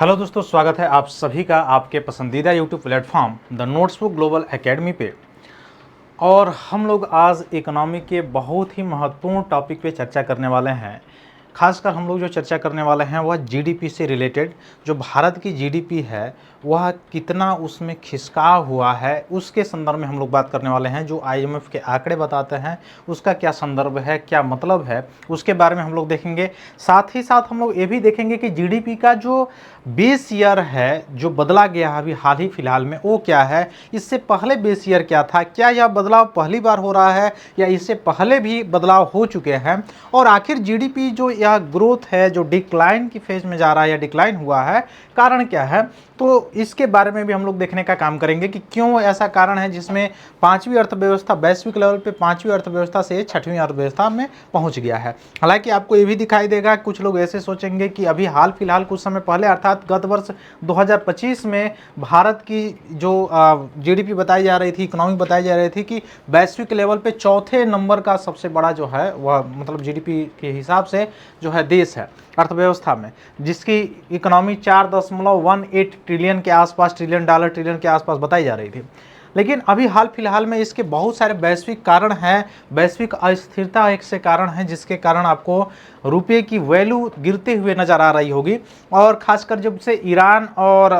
Hello दोस्तों, स्वागत है आप सभी का आपके पसंदीदा YouTube platform the notebook global academy पे। और हम लोग आज इकोनॉमी के बहुत ही महत्वपूर्ण टॉपिक पे चर्चा करने वाले हैं। खासकर हम लोग जो चर्चा करने वाले हैं वह जीडीपी से रिलेटेड। जो भारत की जीडीपी है वह कितना उसमें खिसका हुआ है उसके संदर्भ में हम लोग बात करने वाले हैं। जो आईएमएफ के आंकड़े बताते हैं उसका क्या संदर्भ है, क्या मतलब है, उसके बारे में हम लोग देखेंगे। साथ ही साथ हम लोग ये भी देखेंगे कि जीडीपी का जो बेस ईयर है जो बदला गया है अभी हाल ही फिलहाल में वो क्या है, इससे पहले बेस ईयर क्या था, क्या यह बदलाव पहली बार हो रहा है या इससे पहले भी बदलाव हो चुके हैं, और आखिर जीडीपी जो यह ग्रोथ है जो डिक्लाइन की फेज में जा रहा है या डिक्लाइन हुआ है, कारण क्या है। तो इसके बारे में भी हम लोग देखने का काम करेंगे कि क्यों ऐसा कारण है जिसमें पांचवी अर्थव्यवस्था वैश्विक लेवल पे पांचवी अर्थव्यवस्था से छठवीं अर्थव्यवस्था में पहुंच गया है। हालांकि आपको ये भी दिखाई देगा, कुछ लोग ऐसे सोचेंगे कि अभी हाल फिलहाल कुछ समय पहले अर्थात गत वर्ष 2025 में भारत की जो जीडीपी बताई जा रही थी, इकोनॉमी बताई जा रही थी कि वैश्विक लेवल पे चौथे नंबर का सबसे बड़ा जो है वह मतलब जीडीपी के हिसाब से जो है देश है अर्थव्यवस्था में, जिसकी इकोनॉमी 4.18 ट्रिलियन के आसपास, ट्रिलियन डॉलर ट्रिलियन के आसपास बताई जा रही थी। लेकिन अभी हाल फिलहाल में इसके बहुत सारे वैश्विक कारण हैं। वैश्विक अस्थिरता एक से कारण है जिसके कारण आपको रुपये की वैल्यू गिरते हुए नज़र आ रही होगी। और ख़ासकर जब से ईरान और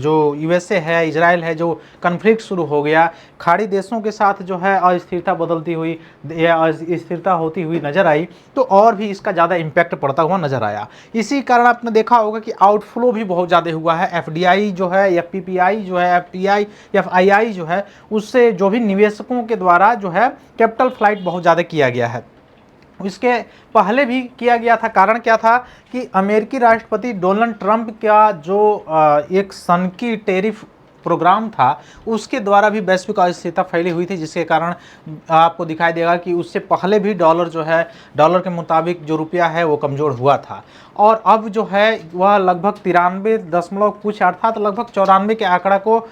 जो यूएसए है, इजराइल है, जो कन्फ्लिक्ट शुरू हो गया, खाड़ी देशों के साथ जो है अस्थिरता बदलती हुई या अस्थिरता होती हुई नज़र आई, तो और भी इसका ज़्यादा इम्पैक्ट पड़ता हुआ नज़र आया। इसी कारण आपने देखा होगा कि आउटफ्लो भी बहुत ज़्यादा हुआ है। एफडीआई जो है, एफपीपीआई जो है, एफपीआई एफआईआई जो है, उससे जो भी निवेशकों के द्वारा जो है कैपिटल फ्लाइट बहुत ज़्यादा किया गया है। इसके पहले भी किया गया था। कारण क्या था कि अमेरिकी राष्ट्रपति डोनाल्ड ट्रंप का जो एक सनकी टेरिफ प्रोग्राम था उसके द्वारा भी वैश्विक अस्थिरता फैली हुई थी, जिसके कारण आपको दिखाई देगा कि उससे पहले भी डॉलर जो है, डॉलर के मुताबिक जो रुपया है वो कमज़ोर हुआ था। और अब जो है वह लगभग 93 दशमलव कुछ अर्थात लगभग 94 के आंकड़ा को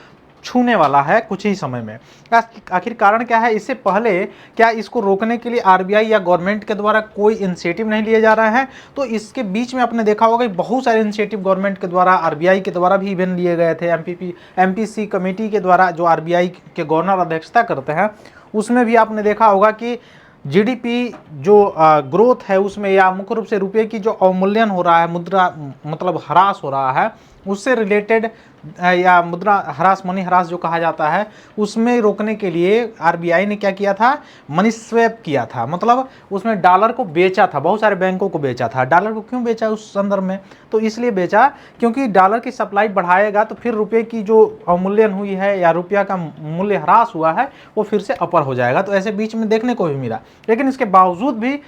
छूने वाला है कुछ ही समय में। आखिर कारण क्या है, इससे पहले क्या इसको रोकने के लिए आरबीआई या गवर्नमेंट के द्वारा कोई इनिशिएटिव नहीं लिए जा रहे हैं? तो इसके बीच में आपने देखा होगा कि बहुत सारे इनिशिएटिव गवर्नमेंट के द्वारा, आरबीआई के द्वारा भी इवन लिए गए थे। एमपीसी कमेटी के द्वारा, जो आरबीआई के गवर्नर अध्यक्षता करते हैं, उसमें भी आपने देखा होगा कि जीडीपी जो ग्रोथ है उसमें या मुख्य रूप से रुपये की जो अवमूल्यन हो रहा है, मुद्रा मतलब ह्रास हो रहा है, उससे रिलेटेड या मुद्रा ह्रास, मनी ह्रास जो कहा जाता है, उसमें रोकने के लिए आरबीआई ने क्या किया था, मनी स्वैप किया था। मतलब उसमें डॉलर को बेचा था, बहुत सारे बैंकों को बेचा था। डॉलर को क्यों बेचा उस संदर्भ में? तो इसलिए बेचा क्योंकि डॉलर की सप्लाई बढ़ाएगा तो फिर रुपये की जो अवमूल्यन हुई है या रुपया का मूल्य ह्रास हुआ है वो फिर से अपर हो जाएगा। तो ऐसे बीच में देखने को भी मिला। लेकिन इसके बावजूद भी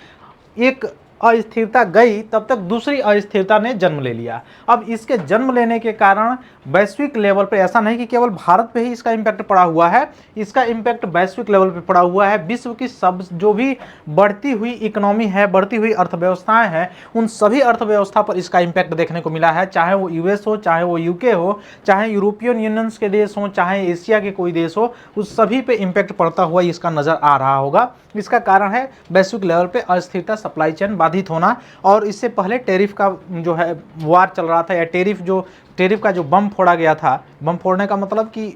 एक अस्थिरता गई, तब तक दूसरी अस्थिरता ने जन्म ले लिया। अब इसके जन्म लेने के कारण वैश्विक लेवल पर, ऐसा नहीं कि केवल भारत पे ही इसका इम्पैक्ट पड़ा हुआ है, इसका इम्पैक्ट वैश्विक लेवल पे पड़ा हुआ है। विश्व की सब जो भी बढ़ती हुई इकोनॉमी है, बढ़ती हुई अर्थव्यवस्थाएं हैं, उन सभी अर्थव्यवस्था पर इसका इम्पैक्ट देखने को मिला है। चाहे वो यूएस हो, चाहे वो यूके हो, चाहे यूरोपियन यूनियंस के देश हो, चाहे एशिया के कोई देश हो, उस सभी पे इम्पैक्ट पड़ता हुआ इसका नजर आ रहा होगा। इसका कारण है वैश्विक लेवल पे अस्थिरता, सप्लाई चेन बाधित होना। और इससे पहले टेरिफ का जो है वार चल रहा था, या टेरिफ का जो बम फोड़ा गया था। बम फोड़ने का मतलब कि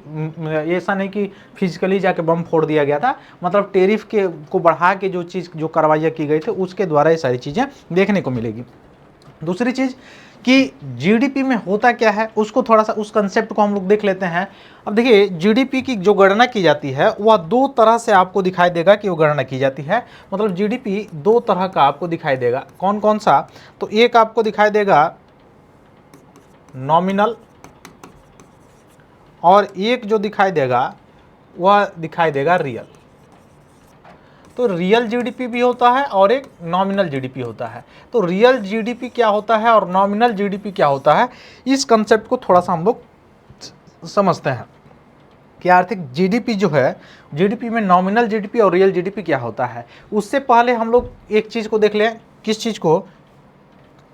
ऐसा नहीं कि फिजिकली जाके बम फोड़ दिया गया था, मतलब टेरिफ के को बढ़ा के जो चीज़, जो कार्रवाइयाँ की गई थी, उसके द्वारा ये सारी चीज़ें देखने को मिलेगी। दूसरी चीज़ कि जीडीपी में होता क्या है, उसको थोड़ा सा, उस कंसेप्ट को हम लोग देख लेते हैं। अब देखिए, जीडीपी की जो गणना की जाती है वह दो तरह से आपको दिखाई देगा कि वो गणना की जाती है। मतलब जीडीपी दो तरह का आपको दिखाई देगा। कौन कौन सा? तो एक आपको दिखाई देगा नॉमिनल, और एक जो दिखाई देगा वह दिखाई देगा रियल। तो रियल जीडीपी भी होता है और एक नॉमिनल जीडीपी होता है। तो रियल जीडीपी क्या होता है और नॉमिनल जीडीपी क्या होता है, इस कंसेप्ट को थोड़ा सा हम लोग समझते हैं कि आर्थिक जीडीपी जो है, जीडीपी में नॉमिनल जीडीपी और रियल जीडीपी क्या होता है। उससे पहले हम लोग एक चीज़ को देख लें। किस चीज़ को?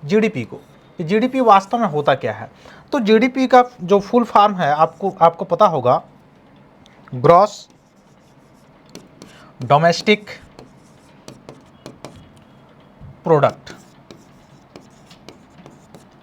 जीडीपी को। जीडीपी वास्तव में होता क्या है? तो जीडीपी का जो फुल फॉर्म है आपको पता होगा, ग्रॉस डोमेस्टिक प्रोडक्ट,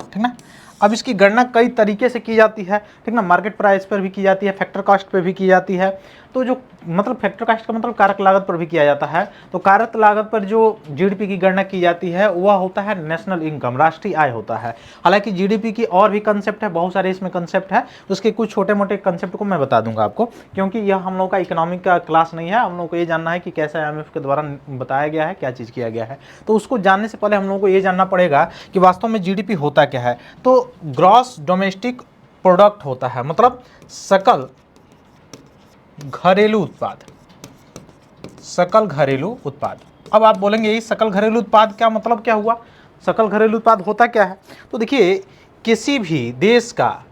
ठीक ना। अब इसकी गणना कई तरीके से की जाती है, ठीक ना। मार्केट प्राइस पर भी की जाती है, फैक्टर कॉस्ट पर भी की जाती है। तो जो मतलब फैक्टर कॉस्ट का मतलब कारक लागत पर भी किया जाता है। तो कारक लागत पर जो जीडीपी की गणना की जाती है वह होता है नेशनल इनकम, राष्ट्रीय आय होता है। हालांकि जीडीपी की और भी कंसेप्ट है, बहुत सारे इसमें कंसेप्ट है, उसके कुछ छोटे मोटे कंसेप्ट को मैं बता दूंगा आपको, क्योंकि यह हम लोग का इकोनॉमिक का क्लास नहीं है। हम लोग को ये जानना है कि कैसे IMF के द्वारा बताया गया है, क्या चीज़ किया गया है। तो उसको जानने से पहले हम लोग को ये जानना पड़ेगा कि वास्तव में जीडीपी होता क्या है। तो ग्रॉस डोमेस्टिक प्रोडक्ट होता है, मतलब सकल घरेलू उत्पाद, सकल घरेलू उत्पाद। अब आप बोलेंगे ये सकल घरेलू उत्पाद क्या मतलब क्या हुआ, सकल घरेलू उत्पाद होता क्या है। तो देखिए किसी भी देश का,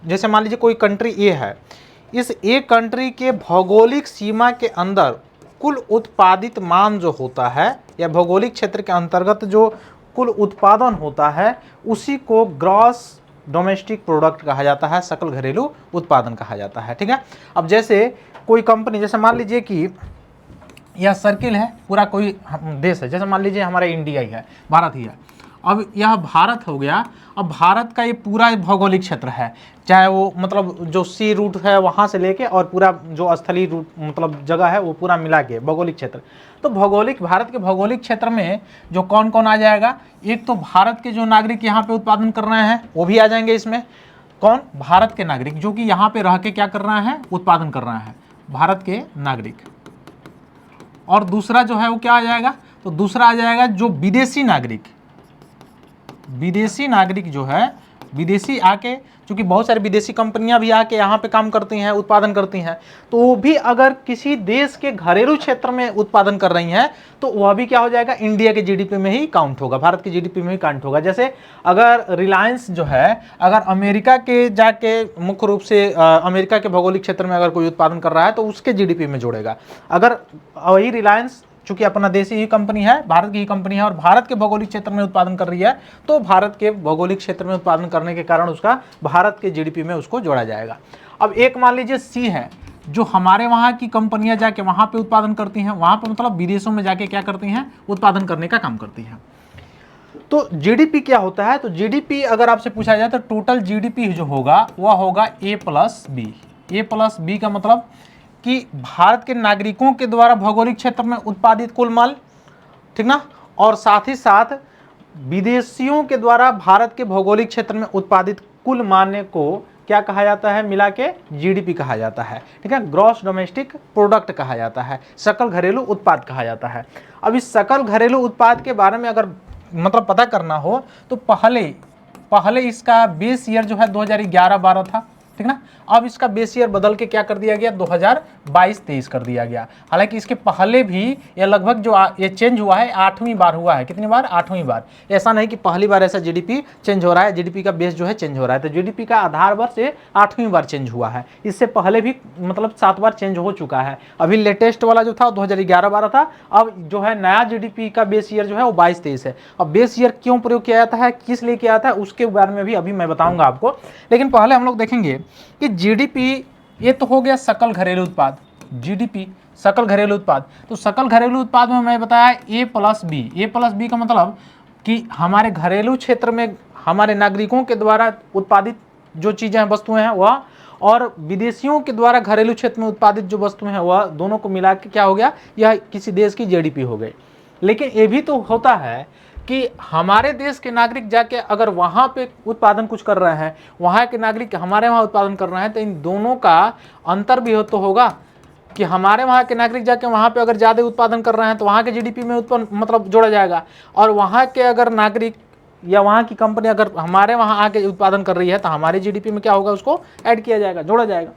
जैसे मान लीजिए कोई कंट्री ए है, इस ए कंट्री के भौगोलिक सीमा के अंदर कुल उत्पादित मान जो होता है, या भौगोलिक क्षेत्र के अंतर्गत जो कुल उत्पादन होता है, उसी को ग्रॉस डोमेस्टिक प्रोडक्ट कहा जाता है, सकल घरेलू उत्पादन कहा जाता है, ठीक है। अब जैसे कोई कंपनी, जैसे मान लीजिए कि यह सर्किल है, पूरा कोई देश है, जैसे मान लीजिए हमारा इंडिया ही है, भारत ही है। अब यह भारत हो गया। अब भारत का ये पूरा भौगोलिक क्षेत्र है, चाहे वो मतलब जो सी रूट है वहाँ से लेके और पूरा जो स्थलीय रूट मतलब जगह है वो पूरा मिला के भौगोलिक क्षेत्र। तो भौगोलिक, भारत के भौगोलिक क्षेत्र में जो कौन कौन आ जाएगा, एक तो भारत के जो नागरिक यहाँ पे उत्पादन कर रहे हैं वो भी आ जाएंगे इसमें। कौन? भारत के नागरिक जो कि यहाँ पे रह के क्या कर रहे हैं, उत्पादन कर रहे हैं, भारत के नागरिक। और दूसरा जो है वो क्या आ जाएगा, तो दूसरा आ जाएगा जो विदेशी नागरिक, विदेशी नागरिक जो है, विदेशी आके, क्योंकि बहुत सारी विदेशी कंपनियां भी आके यहाँ पे काम करती हैं, उत्पादन करती हैं, तो वो भी अगर किसी देश के घरेलू क्षेत्र में उत्पादन कर रही हैं तो वह भी क्या हो जाएगा, इंडिया के जीडीपी में ही काउंट होगा, भारत के जीडीपी में ही काउंट होगा। जैसे अगर रिलायंस जो है, अगर अमेरिका के जाके मुख्य रूप से अमेरिका के भौगोलिक क्षेत्र में अगर कोई उत्पादन कर रहा है तो उसके जीडीपी में जोड़ेगा। अगर वही रिलायंस चूंकि अपना देशी ही कंपनी है, भारत की ही कंपनी है और भारत के भौगोलिक क्षेत्र में उत्पादन कर रही है, तो भारत के भौगोलिक क्षेत्र में उत्पादन करने के कारण उसका भारत के जीडीपी में उसको जोड़ा जाएगा। अब एक मान लीजिए सी है, जो हमारे वहाँ की कंपनियां जाके वहाँ पे उत्पादन करती हैं, वहाँ पे मतलब विदेशों में जाके क्या करती हैं, उत्पादन करने का काम करती हैं। तो जीडीपी क्या होता है, तो जीडीपी अगर आपसे पूछा जाए तो टोटल जीडीपी जो होगा वह होगा ए प्लस बी। ए प्लस बी का मतलब कि भारत के नागरिकों के द्वारा भौगोलिक क्षेत्र में उत्पादित कुल माल, ठीक ना, और साथ ही साथ विदेशियों के द्वारा भारत के भौगोलिक क्षेत्र में उत्पादित कुल माल को क्या कहा जाता है, मिला के जीडीपी कहा जाता है, ठीक है। ग्रॉस डोमेस्टिक प्रोडक्ट कहा जाता है, सकल घरेलू उत्पाद कहा जाता है। अब इस सकल घरेलू उत्पाद के बारे में अगर मतलब पता करना हो तो पहले इसका बेस ईयर जो है 2011-12 था, ठीक ना। अब इसका बेस ईयर बदल के क्या कर दिया गया, 2022-23 कर दिया गया। हालांकि इसके पहले भी ये लगभग जो ये चेंज हुआ है 8वीं बार हुआ है। कितनी बार? 8वीं बार। ऐसा नहीं कि पहली बार ऐसा जीडीपी चेंज हो रहा है, जीडीपी का बेस जो है चेंज हो रहा है। तो जीडीपी का आधार वर्ष से 8वीं बार चेंज हुआ है। इससे पहले भी मतलब 7 बार चेंज हो चुका है। अभी लेटेस्ट वाला जो था 2011-12 था। अब जो है नया जीडीपी का बेस ईयर जो है वो 22-23 है। अब बेस ईयर क्यों प्रयोग किया जाता है, किस लिए किया जाता है, उसके बारे में भी अभी मैं बताऊंगा आपको। लेकिन पहले हम लोग देखेंगे कि जीडीपी ये तो हो गया सकल घरेलू उत्पाद, जीडीपी सकल घरेलू उत्पाद। तो सकल घरेलू उत्पाद में मैं बताया ए प्लस बी। ए प्लस बी का मतलब कि हमारे घरेलू क्षेत्र में हमारे नागरिकों के द्वारा उत्पादित जो चीज़ें वस्तुएं हैं वह, और विदेशियों के द्वारा घरेलू क्षेत्र में उत्पादित जो वस्तुएं हैं वह, दोनों को मिला के क्या हो गया, यह किसी देश की जीडीपी हो गई। लेकिन ये भी तो होता है कि हमारे देश के नागरिक जाके अगर वहाँ पे उत्पादन कुछ कर रहे हैं, वहाँ के नागरिक हमारे वहाँ उत्पादन कर रहे हैं, तो इन दोनों का अंतर भी तो होगा कि हमारे वहाँ के नागरिक जाके वहाँ पे अगर ज़्यादा उत्पादन कर रहे हैं तो वहाँ के जीडीपी में उत्पन्न मतलब जोड़ा जाएगा, और वहाँ के अगर नागरिक या वहाँ की कंपनी अगर हमारे वहाँ आके उत्पादन कर रही है तो हमारे जीडीपी में क्या होगा, उसको ऐड किया जाएगा, जोड़ा जाएगा।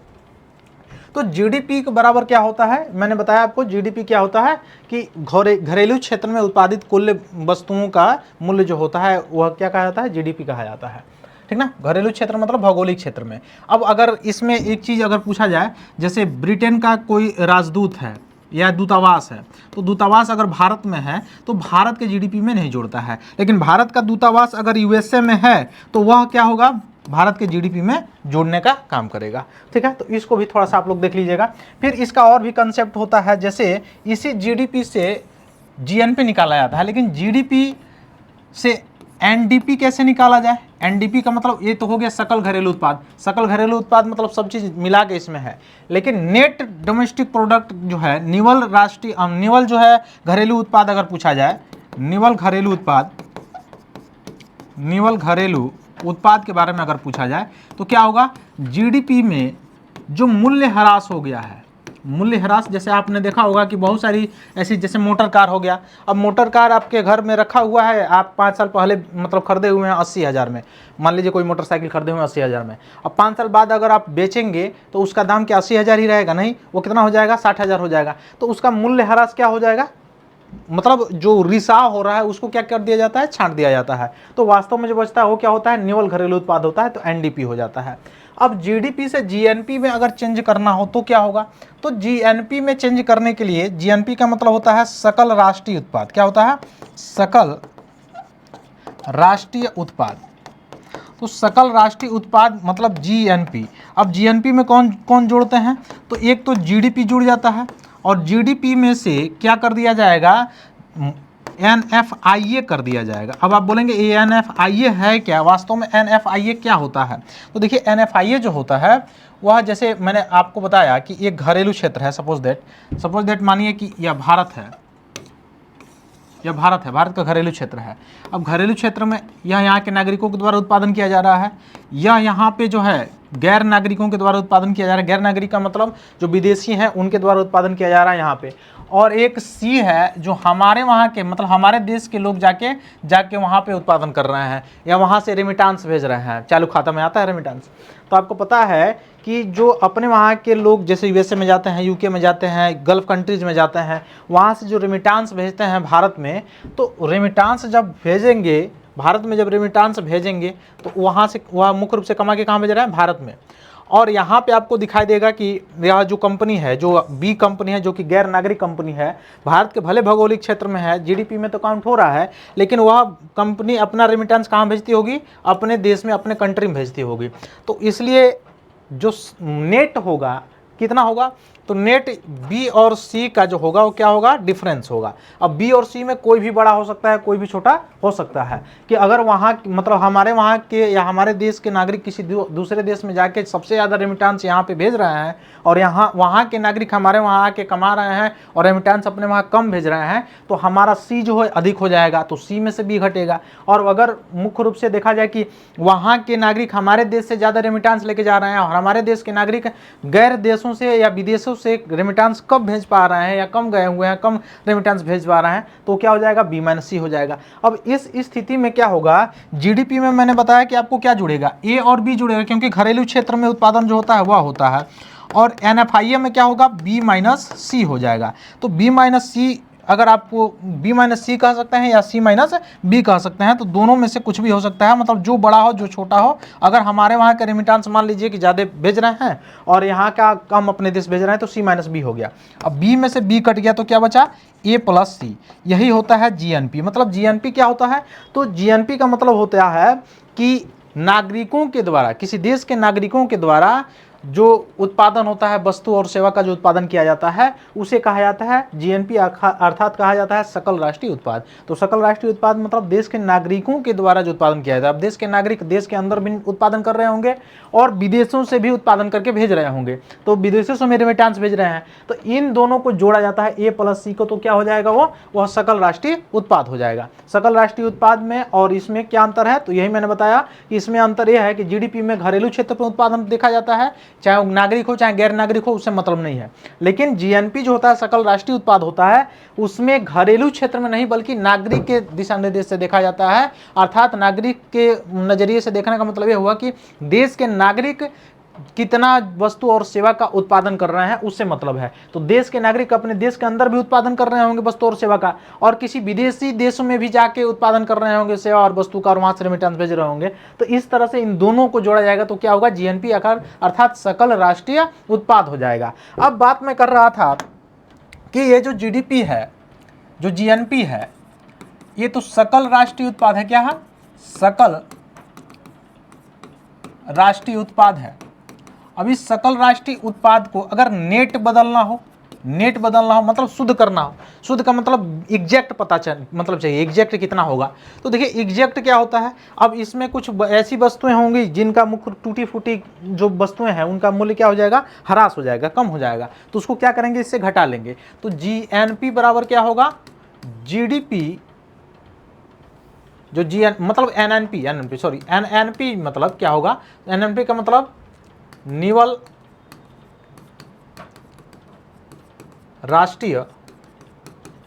तो जीडीपी के बराबर क्या होता है, मैंने बताया आपको जीडीपी क्या होता है कि घरेलू क्षेत्र में उत्पादित कुल वस्तुओं का मूल्य जो होता है वह क्या कहा जाता है, जीडीपी कहा जाता है, ठीक ना। घरेलू क्षेत्र मतलब भौगोलिक क्षेत्र में। अब अगर इसमें एक चीज़ अगर पूछा जाए, जैसे ब्रिटेन का कोई राजदूत है या दूतावास है, तो दूतावास अगर भारत में है तो भारत के जीडीपी में नहीं जोड़ता है, लेकिन भारत का दूतावास अगर यूएसए में है तो वह क्या होगा, भारत के जीडीपी में जोड़ने का काम करेगा, ठीक है। तो इसको भी थोड़ा सा आप लोग देख लीजिएगा। फिर इसका और भी कंसेप्ट होता है, जैसे इसी जीडीपी से जीएनपी निकाला जाता है, लेकिन जीडीपी से एनडीपी कैसे निकाला जाए, एनडीपी का मतलब ये तो हो गया सकल घरेलू उत्पाद। सकल घरेलू उत्पाद मतलब सब चीज मिला के इसमें है। लेकिन नेट डोमेस्टिक प्रोडक्ट जो है, निवल जो है घरेलू उत्पाद अगर पूछा जाए, निवल घरेलू उत्पाद के बारे में अगर पूछा जाए तो क्या होगा, जीडीपी में जो मूल्य ह्रास हो गया है, मूल्य ह्रास जैसे आपने देखा होगा कि बहुत सारी ऐसी, जैसे मोटर कार हो गया। अब मोटर कार आपके घर में रखा हुआ है, आप 5 साल पहले मतलब खरीदे हुए हैं 80,000 में, मान लीजिए कोई मोटरसाइकिल खरीदे हुए हैं 80,000 में। अब 5 साल बाद अगर आप बेचेंगे तो उसका दाम क्या 80,000 ही रहेगा? नहीं, वो कितना हो जाएगा, 60,000 हो जाएगा। तो उसका मूल्य ह्रास क्या हो जाएगा, मतलब जो रिसाव हो रहा है उसको क्या कर दिया जाता है, छांट दिया जाता है। तो वास्तव में जो बचता है वो क्या होता है, निवल घरेलू उत्पाद होता है, तो एनडीपी हो जाता है। अब जीडीपी से जीएनपी में अगर चेंज करना हो तो क्या होगा, तो जीएनपी में चेंज करने के लिए, जीएनपी का मतलब होता है सकल राष्ट्रीय उत्पाद। क्या होता है, सकल राष्ट्रीय उत्पाद। तो सकल राष्ट्रीय उत्पाद मतलब जीएनपी। अब जीएनपी में कौन कौन जोड़ते हैं, तो एक तो जीडीपी जुड़ जाता है, और जीडीपी में से क्या कर दिया जाएगा, एनएफआईए कर दिया जाएगा। अब आप बोलेंगे ये एनएफआईए है क्या, वास्तव में एनएफआईए क्या होता है, तो देखिए एनएफआईए जो होता है वह, जैसे मैंने आपको बताया कि एक घरेलू क्षेत्र है, सपोज दैट मानिए कि यह भारत है, भारत का घरेलू क्षेत्र है। अब घरेलू क्षेत्र में यह यहाँ के नागरिकों के द्वारा उत्पादन किया जा रहा है, या यहाँ पे जो है गैर नागरिकों के द्वारा उत्पादन किया जा रहा है। गैर नागरिक का मतलब जो विदेशी हैं उनके द्वारा उत्पादन किया जा रहा है यहाँ पे। और एक सी है जो हमारे वहाँ के, मतलब हमारे देश के लोग जाके वहाँ पे उत्पादन कर रहे हैं, या वहाँ से रेमिटांस भेज रहे हैं, चालू खाता में आता है रेमिटांस। तो आपको पता है कि जो अपने वहाँ के लोग जैसे यूएसए में जाते हैं, यूके में जाते हैं, गल्फ कंट्रीज में जाते हैं, वहाँ से जो रेमिटांस भेजते हैं भारत में, तो रेमिटांस जब भेजेंगे भारत में, जब रेमिटांस भेजेंगे तो वहाँ से वह मुख्य रूप से कमा के कहाँ भेज रहा है, भारत में। और यहाँ पे आपको दिखाई देगा कि यह जो कंपनी है, जो बी कंपनी है, जो कि गैर नागरिक कंपनी है, भारत के भले भौगोलिक क्षेत्र में है, जीडीपी में तो काउंट हो रहा है, लेकिन वह कंपनी अपना रेमिटेंस कहाँ भेजती होगी, अपने देश में, अपने कंट्री में भेजती होगी। तो इसलिए जो नेट होगा कितना होगा, तो नेट बी और सी का जो होगा वो क्या होगा, डिफरेंस होगा। अब बी और सी में कोई भी बड़ा हो सकता है, कोई भी छोटा हो सकता है। कि अगर वहाँ मतलब हमारे वहाँ के या हमारे देश के नागरिक किसी दूसरे देश में जाके सबसे ज़्यादा रेमिटेंस यहाँ पे भेज रहे हैं, और वहाँ के नागरिक हमारे वहाँ आके कमा रहे हैं और रेमिटेंस अपने वहाँ कम भेज रहे हैं, तो हमारा सी जो है अधिक हो जाएगा, तो सी में से बी घटेगा। और अगर मुख्य रूप से देखा जाए कि वहाँ के नागरिक हमारे देश से ज़्यादा रेमिटेंस लेके जा रहे हैं, और हमारे देश के नागरिक गैर देशों से या विदेशों से रेमिटेंस कब भेज पा रहे हैं, या कम गए हुए हैं, कम रेमिटेंस भेज पा रहे हैं, तो क्या हो जाएगा, बी माइनस सी हो जाएगा। अब इस स्थिति में क्या होगा, जीडीपी में मैंने बताया कि आपको क्या जुड़ेगा, ए और बी जुड़ेगा, क्योंकि घरेलू क्षेत्र में उत्पादन जो होता है वह होता है। और एनएफआईए में क्या होगा, बी माइनस सी हो जाएगा। तो बी माइनस सी, अगर आपको बी माइनस सी कह सकते हैं या सी माइनस बी कह सकते हैं, तो दोनों में से कुछ भी हो सकता है, मतलब जो बड़ा हो जो छोटा हो। अगर हमारे वहाँ का रेमिटेंस मान लीजिए कि ज़्यादा भेज रहे हैं और यहाँ का कम अपने देश भेज रहे हैं, तो सी माइनस बी हो गया। अब बी में से बी कट गया तो क्या बचा, ए प्लस सी। यही होता है जीएनपी। मतलब जीएनपी क्या होता है, तो जीएनपी का मतलब होता है कि नागरिकों के द्वारा, किसी देश के नागरिकों के द्वारा जो उत्पादन होता है, वस्तु और सेवा का जो उत्पादन किया जाता है, उसे कहा जाता है जीएनपी, अर्थात कहा जाता है सकल राष्ट्रीय उत्पाद। तो सकल राष्ट्रीय उत्पाद मतलब देश के नागरिकों के द्वारा जो उत्पादन किया जाता है। अब देश के नागरिक देश के अंदर भी उत्पादन कर रहे होंगे और विदेशों से भी उत्पादन करके भेज रहे होंगे, तो विदेशों से रेमिटेंस भेज रहे हैं, तो इन दोनों को जोड़ा जाता है, ए प्लस सी को, तो क्या हो जाएगा, वह सकल राष्ट्रीय उत्पाद हो जाएगा। सकल राष्ट्रीय उत्पाद में और इसमें क्या अंतर है, तो यही मैंने बताया कि इसमें अंतर यह है कि जीडीपी में घरेलू क्षेत्र पर उत्पादन देखा जाता है, चाहे वो नागरिक हो चाहे गैर नागरिक हो, उससे मतलब नहीं है। लेकिन जीएनपी जो होता है, सकल राष्ट्रीय उत्पाद होता है, उसमें घरेलू क्षेत्र में नहीं बल्कि नागरिक के दिशा निर्देश से देखा जाता है। अर्थात नागरिक के नजरिए से देखने का मतलब यह हुआ कि देश के नागरिक कितना वस्तु और सेवा का उत्पादन कर रहे हैं, उससे मतलब है। तो देश के नागरिक अपने देश के अंदर भी उत्पादन कर रहे होंगे वस्तु और सेवा का, और किसी विदेशी देशों में भी जाके उत्पादन कर रहे होंगे सेवा और वस्तु का, और वहां से रेमिटेंस भेज रहे होंगे। तो इस तरह से इन दोनों को जोड़ा जाएगा तो क्या होगा, जीएनपी अर्थात सकल राष्ट्रीय उत्पाद हो जाएगा। अब बात मैं कर रहा था कि ये जो जीडीपी है, जो जीएनपी है, ये तो सकल राष्ट्रीय उत्पाद है। क्या है, सकल राष्ट्रीय उत्पाद है। अब इस सकल राष्ट्रीय उत्पाद को अगर नेट बदलना हो, नेट बदलना हो मतलब शुद्ध करना हो, शुद्ध का मतलब एग्जैक्ट पता मतलब चाहिए एग्जैक्ट कितना होगा। तो देखिए एग्जैक्ट क्या होता है, अब इसमें कुछ ऐसी वस्तुएं होंगी जिनका मुख्य टूटी फूटी जो वस्तुएं हैं उनका मूल्य क्या हो जाएगा, ह्रास हो जाएगा, कम हो जाएगा, तो उसको क्या करेंगे, इससे घटा लेंगे। तो जीएनपी बराबर क्या होगा, जीडीपी, जो जी मतलब एनएनपी सॉरी एनएनपी मतलब क्या होगा, एनएनपी का मतलब निवल राष्ट्रीय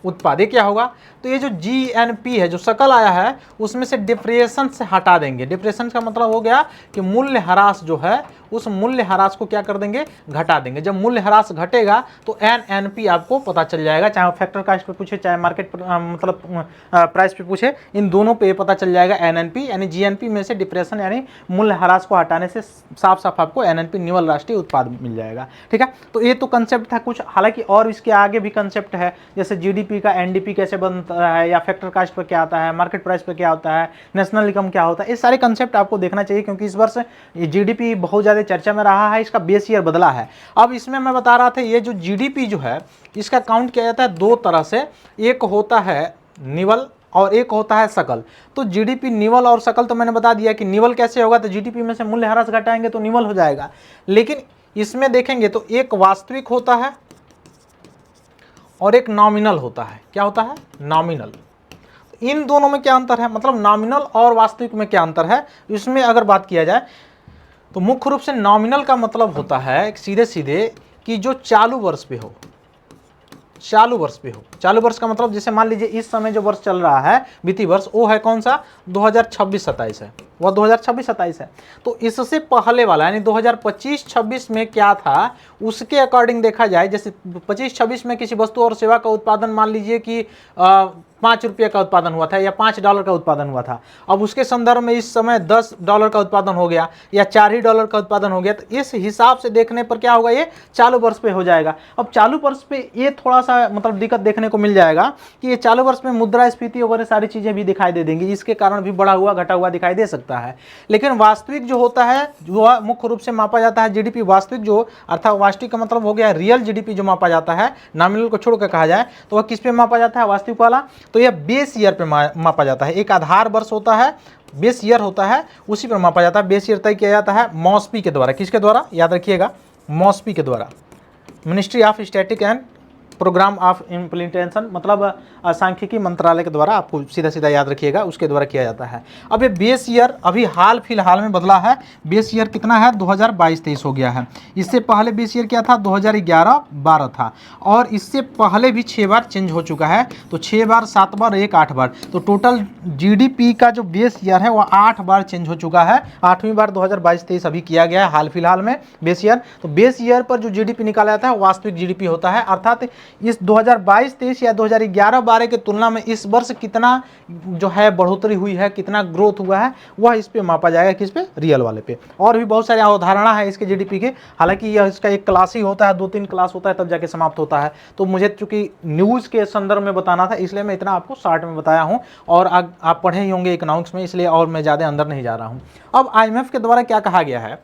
उत्पाद, ये क्या होगा, तो ये जो जीएनपी है जो सकल आया है उसमें से डिप्रेशन से हटा देंगे। डिप्रेशन का मतलब हो गया कि मूल्य ह्रास जो है उस मूल्य ह्रास को क्या कर देंगे, घटा देंगे। जब मूल्य ह्रास घटेगा तो एनएनपी आपको पता चल जाएगा, चाहे फैक्टर कास्ट पे पूछे चाहे मार्केट मतलब प्राइस पे पूछे, इन दोनों पे पता चल जाएगा एनएनपी। यानी जीएनपी में से डिप्रेशन यानी मूल्य ह्रास को हटाने से साफ साफ आपको एनएनपी निवल राष्ट्रीय उत्पाद मिल जाएगा। ठीक है, तो ये तो कंसेप्ट था कुछ, हालांकि और इसके आगे भी कंसेप्ट है, जैसे जीडीपी का एनडीपी कैसे बनता है, या फैक्टर कास्ट पर क्या आता है, मार्केट प्राइस पर क्या होता है, नेशनल इनकम क्या होता है, ये सारे कंसेप्ट आपको देखना चाहिए, क्योंकि इस वर्ष जीडीपी बहुत ज़्यादा चर्चा में रहा है, इसका बेस ईयर बदला है। अब इसमें मैं बता रहा था ये जो जीडीपी जो है इसका काउंट किया जाता है दो तरह से, एक होता है निवल और एक होता है सकल। तो जीडीपी निवल और सकल तो मैंने बता दिया कि निवल कैसे होगा, तो जीडीपी में से मूल्य ह्रास घटाएंगे तो निवल हो जाएगा। लेकिन इसमें देखेंगे तो एक वास्तविक होता है और एक नॉमिनल होता है। क्या होता है, नॉमिनल। इन दोनों में क्या अंतर है, मतलब नॉमिनल और वास्तविक में क्या अंतर है, इसमें अगर बात किया जाए तो मुख्य रूप से नॉमिनल का मतलब होता है सीधे सीधे कि जो चालू वर्ष पे हो, चालू वर्ष पे हो। चालू वर्ष का मतलब जैसे मान लीजिए इस समय जो वर्ष चल रहा है वित्तीय वर्ष, वो है कौन सा, 2026-27 है, वह 2026-27 है। तो इससे पहले वाला यानी 2025-26 में क्या था उसके अकॉर्डिंग देखा जाए, जैसे 25-26 में किसी वस्तु और सेवा का उत्पादन मान लीजिए कि 5 रुपये का उत्पादन हुआ था या $5 का उत्पादन हुआ था, अब उसके संदर्भ में इस समय $10 का उत्पादन हो गया या $4 का उत्पादन हो गया, तो इस हिसाब से देखने पर क्या होगा, ये चालू वर्ष पे हो जाएगा। अब चालू वर्ष पे ये थोड़ा सा मतलब दिक्कत देखने को मिल जाएगा कि ये चालू वर्ष में मुद्रास्फीति वगैरह सारी चीजें भी दिखाई दे देंगी, इसके कारण भी बढ़ा हुआ घटा हुआ दिखाई दे सकता है। लेकिन वास्तविक जो होता है वह मुख्य रूप से मापा जाता है जीडीपी वास्तविक, जो अर्थात वास्तविक का मतलब हो गया रियल जीडीपी जो मापा जाता है, नॉमिनल को छोड़कर कहा जाए तो वह किस पे मापा जाता है, वास्तविक वाला, तो यह बेस ईयर पे मापा जाता है। एक आधार वर्ष होता है, बेस ईयर होता है, उसी पर मापा जाता है। बेस ईयर तय किया जाता है मॉस्पी के द्वारा, किसके द्वारा, याद रखिएगा, मॉस्पी के द्वारा, ministry of static and programme of implementation, मतलब सांख्यिकी मंत्रालय के द्वारा, आपको सीधा सीधा याद रखिएगा, उसके द्वारा किया जाता है। अब ये बेस ईयर अभी हाल फिलहाल में बदला है, बेस ईयर कितना है, 2022-23 हो गया है। इससे पहले बेस ईयर क्या था, 2011-12 था, और इससे पहले भी 6 बार चेंज हो चुका है, तो 6 बार, 7 बार, 8 बार, तो टोटल जीडीपी का जो बेस ईयर है वह 8 बार चेंज हो चुका है। 8वीं बार 2022-23 अभी किया गया है हाल फिलहाल में बेस ईयर। तो बेस ईयर पर जो जीडीपी निकाला जाता है वास्तविक जीडीपी होता है, अर्थात इस 2022-23 या 2011-12 की तुलना में इस वर्ष कितना जो है बढ़ोतरी हुई है, कितना ग्रोथ हुआ है, वह इस पे मापा जाएगा, किस पे, रियल वाले पे। और भी बहुत सारी अवधारणा है इसके जीडीपी के, हालांकि यह इसका एक क्लास ही होता है, 2-3 क्लास होता है तब जाके समाप्त होता है। तो मुझे चूंकि न्यूज़ के संदर्भ में बताना था इसलिए मैं इतना आपको शॉर्ट में बताया हूँ, और आप पढ़े ही होंगे इकोनॉमिक्स में, इसलिए और मैं ज़्यादा अंदर नहीं जा रहा हूँ। अब IMF के द्वारा क्या कहा गया है,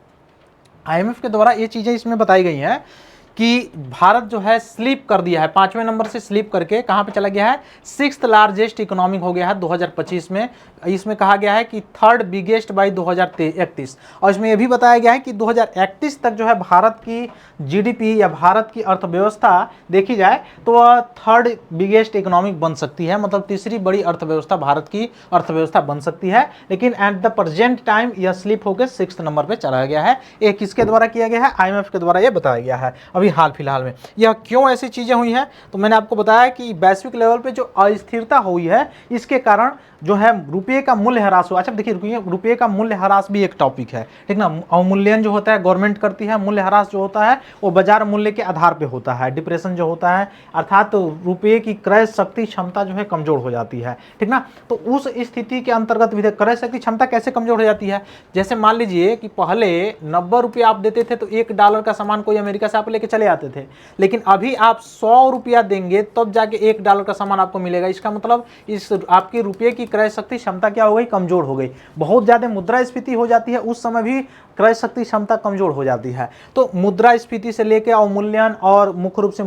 IMF के द्वारा ये चीज़ें इसमें बताई गई हैं कि भारत जो है स्लीप कर दिया है, 5वें नंबर से स्लीप करके कहाँ पे चला गया है, 6th लार्जेस्ट इकोनॉमिक हो गया है 2025 में। इसमें कहा गया है कि 3rd बिगेस्ट बाई 2031, और इसमें यह भी बताया गया है कि 2031 तक जो है भारत की जीडीपी या भारत की अर्थव्यवस्था देखी जाए तो वह 3rd बिगेस्ट इकोनॉमिक बन सकती है, मतलब तीसरी बड़ी अर्थव्यवस्था भारत की अर्थव्यवस्था बन सकती है। लेकिन एट द प्रेजेंट टाइम यह स्लिप होकर 6th नंबर पर चला गया है। ये किसके द्वारा किया गया है, IMF के द्वारा यह बताया गया है अभी हाल फिलहाल में। यह क्यों ऐसी चीजें हुई हैं, तो मैंने आपको बताया कि वैश्विक लेवल पे जो अस्थिरता हुई है इसके कारण जो है रुपये का मूल्य ह्रास हुआ। अच्छा देखिए, रुपये का मूल्य ह्रास भी एक टॉपिक है, ठीक ना। अवमूल्यन जो होता है गवर्नमेंट करती है, मूल्य ह्रास जो होता है वो बाजार मूल्य के आधार पे होता है। डिप्रेशन जो होता है अर्थात तो रुपये की क्रय शक्ति क्षमता जो है कमजोर हो जाती है, ठीक ना। तो उस स्थिति के अंतर्गत भी क्रय शक्ति क्षमता कैसे कमजोर हो जाती है, जैसे मान लीजिए कि पहले 90 रुपये आप देते थे तो $1 का सामान कोई अमेरिका से आप लेके चले आते थे, लेकिन अभी आप 100 रुपया देंगे तब जाके $1 का सामान आपको मिलेगा। इसका मतलब इस आपके रुपये की क्रय शक्ति क्षमता क्या हो गई, कमजोर हो गई। बहुत ज्यादा मुद्रास्फीति हो जाती है, उस समय भी क्रय शक्ति क्षमता कमजोर हो जाती है। तो मुद्रास्फीति से लेकर अवमूल्यन और मुख्य रूप से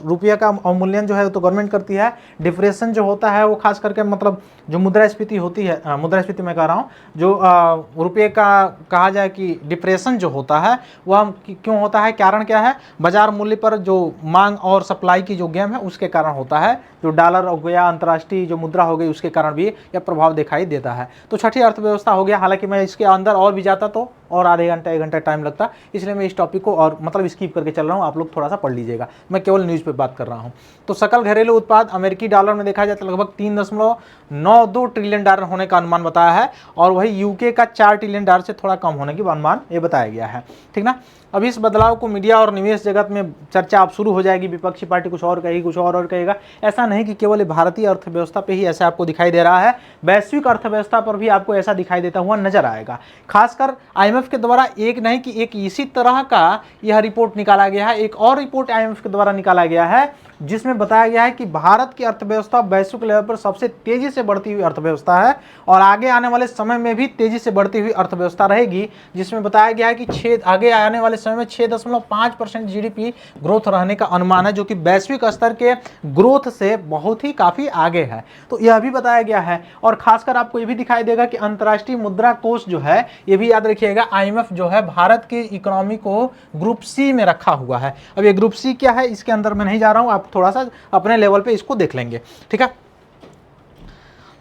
रुपये का अवमूल्यन जो है तो गवर्नमेंट करती है। डिप्रेशन जो होता है वो खास करके मतलब जो मुद्रास्फीति होती है, मुद्रास्फीति मैं कह रहा हूँ, जो रुपये का कहा जाए कि डिप्रेशन जो होता है वह क्यों होता है, कारण क्या है, बाजार मूल्य पर जो मांग और सप्लाई की जो गेम है उसके कारण होता है। जो डॉलर हो गया, अंतर्राष्ट्रीय जो मुद्रा हो गई, उसके कारण भी यह प्रभाव दिखाई देता है। तो छठी अर्थव्यवस्था हो गया। हालांकि मैं इसके अंदर और भी जाता तो और आधे घंटा 1 घंटा टाइम लगता, इसलिए मैं इस टॉपिक को और मतलब स्किप करके चल रहा हूँ। आप लोग थोड़ा सा पढ़ लीजिएगा, मैं केवल न्यूज़ पे बात कर रहा हूँ। तो सकल घरेलू उत्पाद अमेरिकी डॉलर में देखा जाए तो लगभग 3.92 ट्रिलियन डॉलर होने का अनुमान बताया है, और वही यूके का 4 ट्रिलियन डॉलर से थोड़ा कम होने की अनुमान ये बताया गया है। ठीक ना। अब इस बदलाव को मीडिया और निवेश जगत में चर्चा अब शुरू हो जाएगी। विपक्षी पार्टी कुछ और कहेगी, कुछ और कहेगा। ऐसा नहीं कि केवल भारतीय अर्थव्यवस्था पे ही ऐसा आपको दिखाई दे रहा है, वैश्विक अर्थव्यवस्था पर भी आपको ऐसा दिखाई देता हुआ नजर आएगा। खासकर IMF के द्वारा एक नहीं कि एक इसी तरह का यह रिपोर्ट निकाला गया है। एक और रिपोर्ट IMF के द्वारा निकाला गया है जिसमें बताया गया है कि भारत की अर्थव्यवस्था वैश्विक लेवल पर सबसे तेजी से बढ़ती हुई अर्थव्यवस्था है और आगे आने वाले समय में भी तेजी से बढ़ती हुई अर्थव्यवस्था रहेगी। जिसमें बताया गया है कि आगे आने वाले समय में 6.5% GDP ग्रोथ रहने का अनुमान है, जो कि वैश्विक स्तर के ग्रोथ से बहुत ही काफी आगे है। तो यह भी बताया गया है। और खासकर आपको यह भी दिखाई देगा कि अंतर्राष्ट्रीय मुद्रा कोष जो है, यह भी याद रखिएगा, IMF जो है भारत के इकोनॉमी को ग्रुप C में रखा हुआ है। अब ये ग्रुप C क्या है इसके अंदर मैं नहीं जा रहा हूं, आप थोड़ा सा अपने लेवल पे इसको देख लेंगे। ठीक है।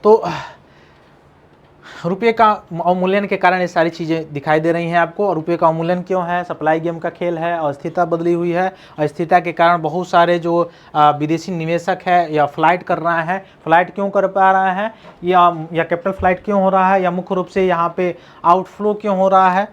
तो रुपये का अवमूल्यन के कारण ये सारी चीज़ें दिखाई दे रही हैं आपको। और रुपये का अवमूल्यन क्यों है, सप्लाई गेम का खेल है, अस्थिरता बदली हुई है। अस्थिरता के कारण बहुत सारे जो विदेशी निवेशक है या फ्लाइट कर रहा है, फ्लाइट क्यों कर पा रहा है, या कैपिटल फ्लाइट क्यों हो रहा है, या मुख्य रूप से यहाँ पे आउटफ्लो क्यों हो रहा है,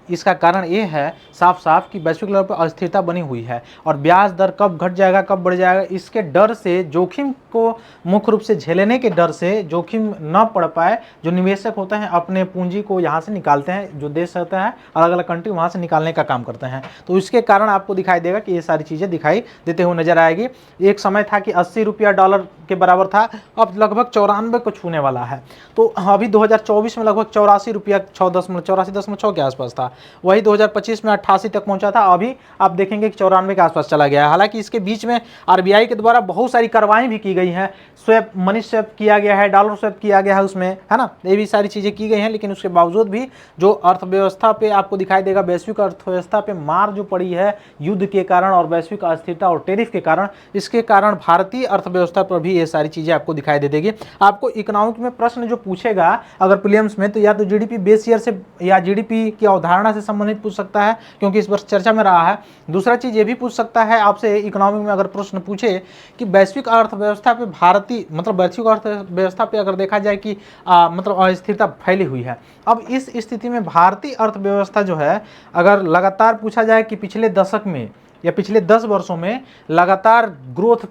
इसका कारण ये है साफ साफ कि वैश्विक लेवल पर अस्थिरता बनी हुई है। और ब्याज दर कब घट जाएगा, कब बढ़ जाएगा, इसके डर से, जोखिम को मुख्य रूप से झेलने के डर से, जोखिम न पड़ पाए, जो निवेशक होते हैं अपने पूंजी को यहाँ से निकालते हैं। जो देश रहता है अलग अलग कंट्री, वहाँ से निकालने का काम करते हैं। तो इसके कारण आपको दिखाई देगा कि ये सारी चीज़ें दिखाई देते हुए नजर आएगी। एक समय था कि 80 रुपया डॉलर के बराबर था, अब लगभग 94 को छूने वाला है। तो अभी 2024 में लगभग 84 रुपया 84.6 के आसपास था। वही 2025 में 88 तक पहुंचा था। अभी आप देखेंगे कि 94 के आसपास चला गया है। हालांकि इसके बीच में RBI के द्वारा बहुत सारी कार्रवाई भी की गई हैं। स्वैप, मनी स्वैप किया गया है, डॉलर स्वैप किया गया है उसमें, है ना, ये भी सारी चीज़ें की गई हैं। लेकिन उसके बावजूद भी जो अर्थव्यवस्था पे आपको दिखाई देगा, वैश्विक अर्थव्यवस्था पे मार जो पड़ी है युद्ध के कारण और वैश्विक अस्थिरता और टेरिफ के कारण, इसके कारण भारतीय अर्थव्यवस्था पर भी ये सारी चीज़ें आपको दिखाई दे देगी। आपको इकोनॉमिक में प्रश्न जो पूछेगा अगर प्रीलिम्स में, तो या तो GDP बेस ईयर से या GDP की अवधारणा से संबंधित पूछ सकता है, क्योंकि इस वर्ष चर्चा में रहा है। दूसरा चीज ये भी पूछ सकता है आपसे इकोनॉमिक में, अगर प्रश्न पूछे कि वैश्विक अर्थव्यवस्था पे भारतीय मतलब वैश्विक अर्थव्यवस्था पे अगर देखा जाए कि मतलब अस्थिरता फैली हुई है। अब इस स्थिति में भारतीय अर्थव्यवस्था जो है, अगर लगातार पूछा जाए कि पिछले दशक में या पिछले 10 वर्षों में लगातार ग्रोथ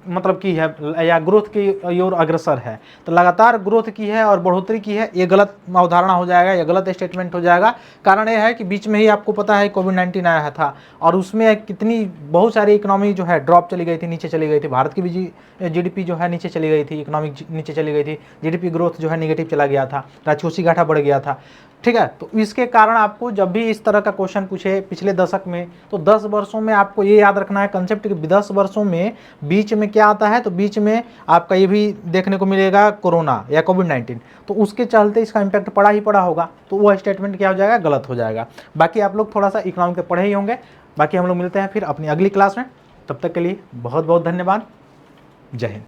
मतलब की है या ग्रोथ की ओर अग्रसर है, तो लगातार ग्रोथ की है और बढ़ोतरी की है, ये गलत अवधारणा हो जाएगा, ये गलत स्टेटमेंट हो जाएगा। कारण ये है कि बीच में ही आपको पता है कोविड-19 आया था और उसमें कितनी बहुत सारी इकोनॉमी जो है ड्रॉप चली गई थी, नीचे चली गई थी। भारत की भी GDP जो है नीचे चली गई थी, इकोनॉमिक नीचे चली गई थी, GDP ग्रोथ जो है निगेटिव चला गया था, राजकोषीय घाटा बढ़ गया था। ठीक है। तो इसके कारण आपको जब भी इस तरह का क्वेश्चन पूछे पिछले दशक में, तो 10 वर्षों में आपको ये याद रखना है कंसेप्ट कि 10 वर्षों में बीच में क्या आता है, तो बीच में आपका ये भी देखने को मिलेगा कोरोना या कोविड-19, तो उसके चलते इसका इम्पैक्ट पड़ा ही पड़ा होगा। तो वो स्टेटमेंट क्या हो जाएगा, गलत हो जाएगा। बाकी आप लोग थोड़ा सा इकोनॉमिक के पढ़े ही होंगे। बाकी हम लोग मिलते हैं फिर अपनी अगली क्लास में। तब तक के लिए बहुत बहुत धन्यवाद। जय हिंद।